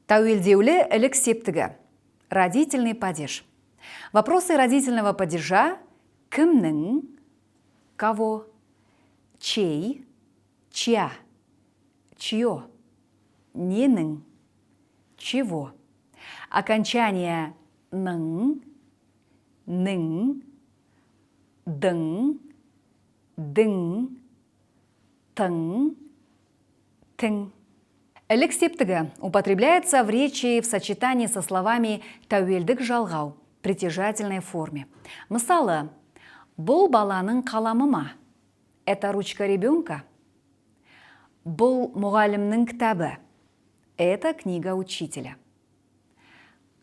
Тәуелдеулі ілік септігі. Родительный падеж. Вопросы родительного падежа – кімнің, кого, чей, чья, чье, ненің, чего. Окончание «ның», «ның», «дың», «дың», «тың», «тің». Ілік септігі употребляется в речи в сочетании со словами тәуелдік жалғау, притяжательной форме. Мысалы, бұл баланың қаламы ма? Это ручка ребенка? Бұл мұғалімнің кітабы? Это книга учителя.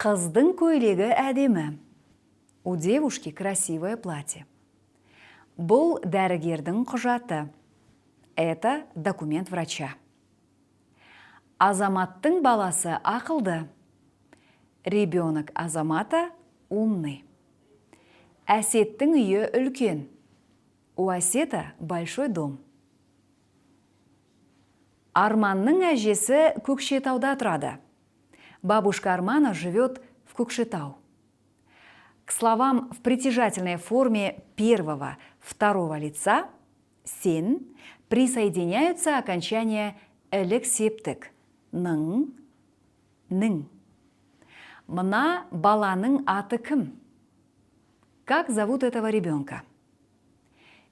Қыздың көйлегі әдемі. У девушки красивое платье. Бұл дәрігердің құжаты. Это документ врача. Азаматтың баласы ақылды. Ребенок Азамата умный. Әсеттің үйі үлкен. У Асета большой дом. Арманның әжесі Көкшетауда тұрады. Бабушка Армана живет в Көкшетау. К словам в притяжательной форме первого, второго лица «сен» присоединяются окончания ілік септік «ның», «ның». Мына баланың аты кім? Как зовут этого ребенка?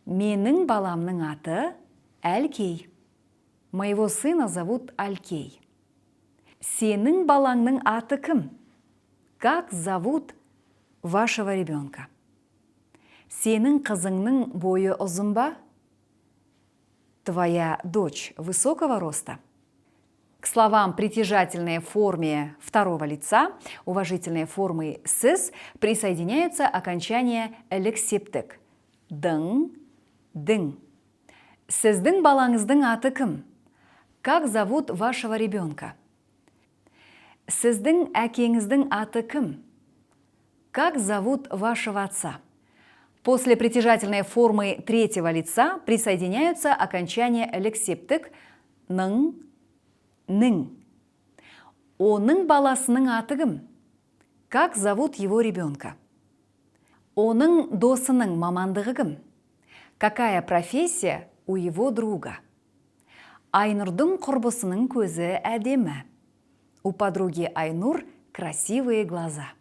Менің баламның аты Әлкей. Моего сына зовут Алькей. Сенің балаңның аты кім? Как зовут вашего ребенка? Сенің қызыңның бойы ұзын ба? Твоя дочь высокого роста? К словам притяжательной форме второго лица, уважительной формы «сіз» присоединяются окончания ілік септік «дың», «дың». Сіздің балаңыздың аты кім? Как зовут вашего ребенка? Сіздің әкеңіздің аты кім? Как зовут вашего отца? После притяжательной формы третьего лица присоединяются окончания ілік септік «ның», «ның». Оның баласының аты кім? Как зовут его ребенка? Оның досының мамандығы кім? Какая профессия у его друга? Айнұрдың құрбысының көзі әдемі. У подруги Айнур красивые глаза.